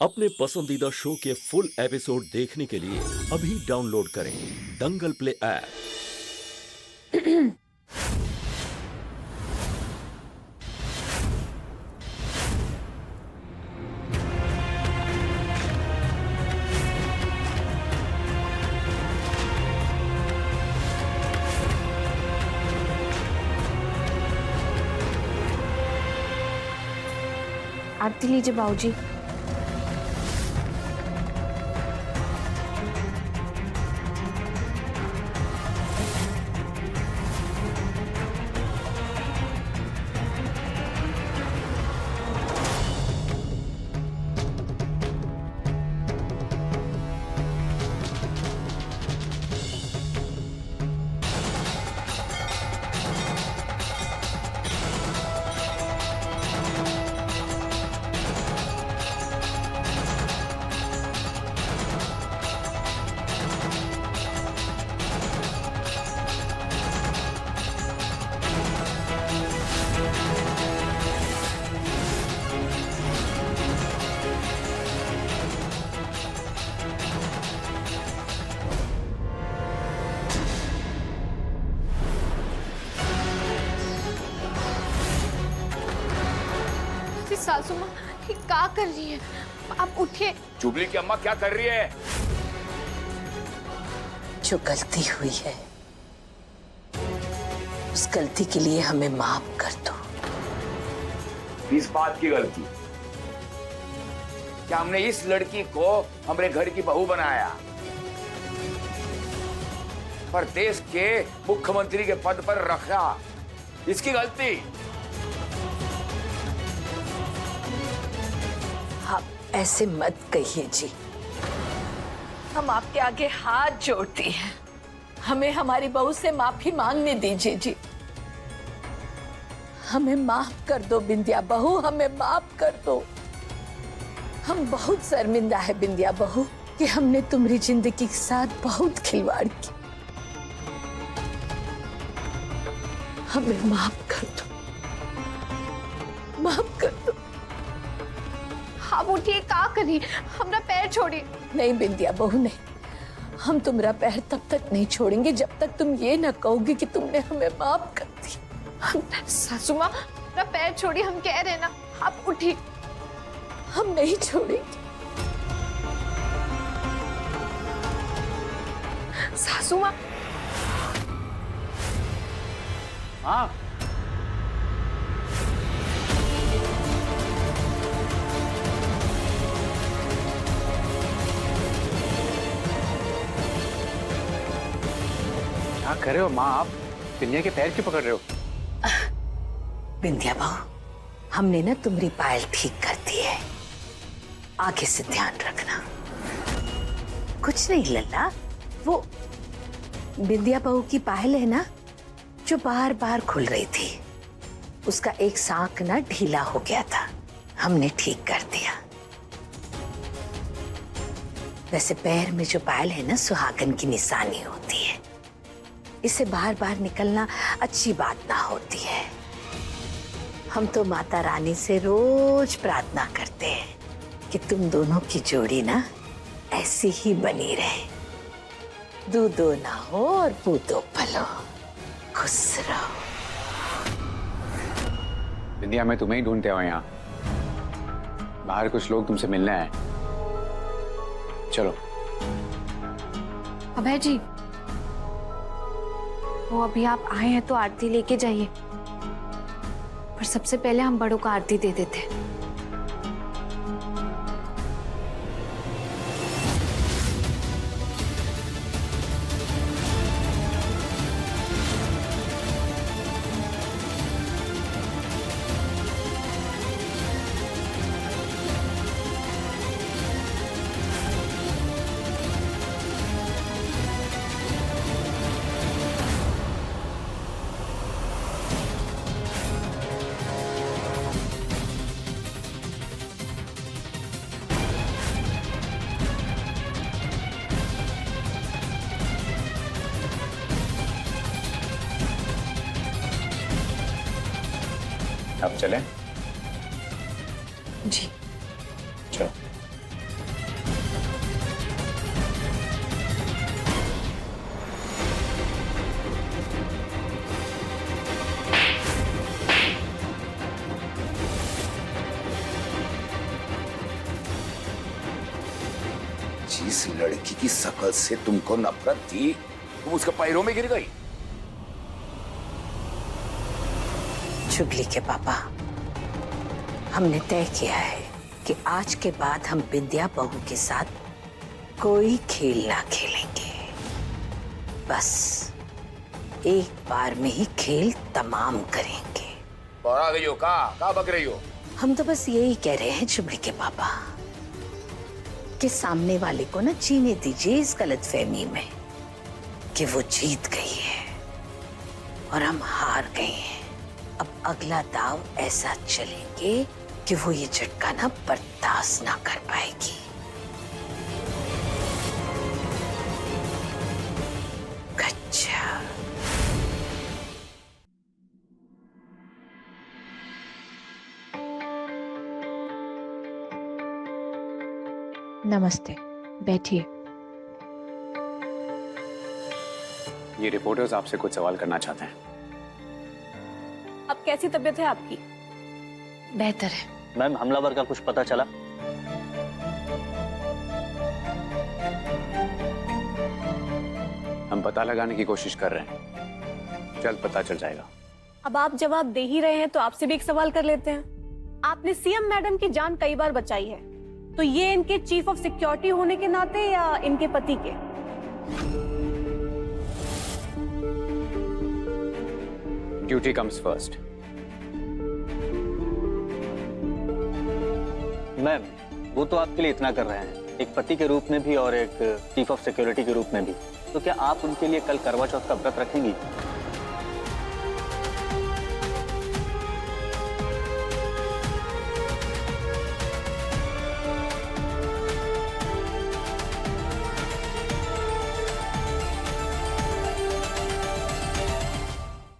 अपने पसंदीदा शो के फुल एपिसोड देखने के लिए अभी डाउनलोड करें दंगल प्ले ऐप। आरती लीजिए बाबूजी। सासू माँ ये क्या कर रही है? आप उठिए। जुबली की अम्मा क्या कर रही है? जो गलती हुई है उस गलती के लिए हमें माफ कर दो। इस बात की गलती क्या हमने इस लड़की को हमारे घर की बहू बनाया, पर देश के मुख्यमंत्री के पद पर रखा, इसकी गलती? आप ऐसे मत कहिए जी। हम आपके आगे हाथ जोड़ती हैं, हमें हमारी बहू से माफी मांगने दीजिए जी। हमें माफ कर दो बिंदिया बहू, हमें माफ कर दो। हम बहुत शर्मिंदा है बिंदिया बहू कि हमने तुम्हारी जिंदगी के साथ बहुत खिलवाड़ की। हमें माफ कर दो, माफ कर दो। आप उठिए, क्या करी? हमारा पैर छोड़िए। नहीं बिंदिया बहू नहीं, हम तुम्हारा पैर तब तक नहीं छोड़ेंगे जब तक तुम ये ना कहोगी कि तुमने हमें माफ कर दी। सासू माँ मेरा पैर छोड़िए, हम कह रहे हैं ना। आप उठिए। हम नहीं छोड़ेंगे। सासू माँ। हाँ, क्या कर रहे हो माँ? आप बिंदिया के पैर क्यों पकड़ रहे हो? बिंदिया बहू, हमने ना तुम्हारी पायल ठीक कर दी है, आगे से ध्यान रखना। कुछ नहीं लल्ला, वो बिंदिया बहू की पायल है ना जो बार बार खुल रही थी, उसका एक सांक ना ढीला हो गया था, हमने ठीक कर दिया। वैसे पैर में जो पायल है ना सुहागन की निशानी होती है, इसे बार बार निकलना अच्छी बात ना होती है। हम तो माता रानी से रोज प्रार्थना करते हैं कि तुम दोनों की जोड़ी ना ऐसी ही बनी रहे, दूधो ना हो और पूतो पलो, खुश रहो। बिंदिया मैं तुम्हें ही ढूंढते हो यहाँ। बाहर कुछ लोग तुमसे मिलने आए। चलो। अभय जी, वो अभी आप आए हैं तो आरती लेके जाइए, पर सबसे पहले हम बड़ों को आरती दे देते हैं। अब चलें? जी। चलो। जिस लड़की की शकल से तुमको नफरत थी, तुम उसके पैरों में गिर गई। चुगली के पापा, हमने तय किया है कि आज के बाद हम विद्या बहू के साथ कोई खेल ना खेलेंगे। बस एक बार में ही खेल तमाम करेंगे। और आ गई हो का बक रही हो? हम तो बस यही कह रहे हैं चुगली के पापा कि सामने वाले को ना जीने दीजिए इस गलतफहमी में कि वो जीत गई है और हम हार गए हैं। अब अगला दाव ऐसा चलेंगे कि वो ये झटका ना बर्दाश्त ना कर पाएगी। अच्छा, नमस्ते, बैठिए। ये रिपोर्टर्स आपसे कुछ सवाल करना चाहते हैं। अब कैसी तबीयत है आपकी? बेहतर है। मैम, हमलावर का कुछ पता चला? हम पता लगाने की कोशिश कर रहे हैं, जल्द पता चल जाएगा। अब आप जवाब दे ही रहे हैं तो आपसे भी एक सवाल कर लेते हैं। आपने सीएम मैडम की जान कई बार बचाई है, तो ये इनके चीफ ऑफ सिक्योरिटी होने के नाते या इनके पति के? Duty comes first. मैम, वो तो आपके लिए इतना कर रहे हैं, एक पति के रूप में भी और एक चीफ ऑफ सिक्योरिटी के रूप में भी। तो क्या आप उनके लिए कल करवा चौथ का व्रत रखेंगी?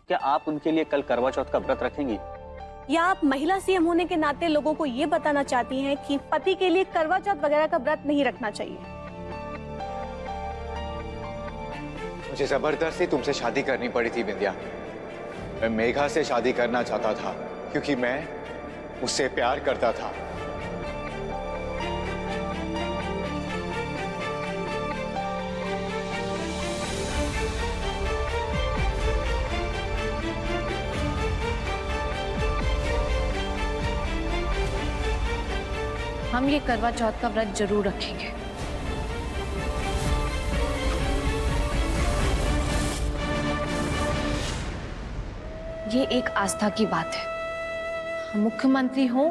क्या आप उनके लिए कल करवा चौथ का व्रत रखेंगी? या आप महिला सीएम होने के नाते लोगों को ये बताना चाहती हैं कि पति के लिए करवा चौथ वगैरह का व्रत नहीं रखना चाहिए? मुझे जबरदस्ती तुमसे शादी करनी पड़ी थी विंध्या। मैं मेघा से शादी करना चाहता था क्योंकि मैं उससे प्यार करता था। हम ये करवा चौथ का व्रत जरूर रखेंगे। ये एक आस्था की बात है। हम मुख्यमंत्री हो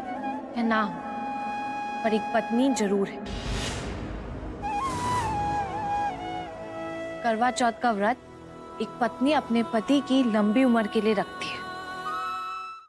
या ना हो, पर एक पत्नी जरूर है। करवा चौथ का व्रत एक पत्नी अपने पति की लंबी उम्र के लिए रखती है।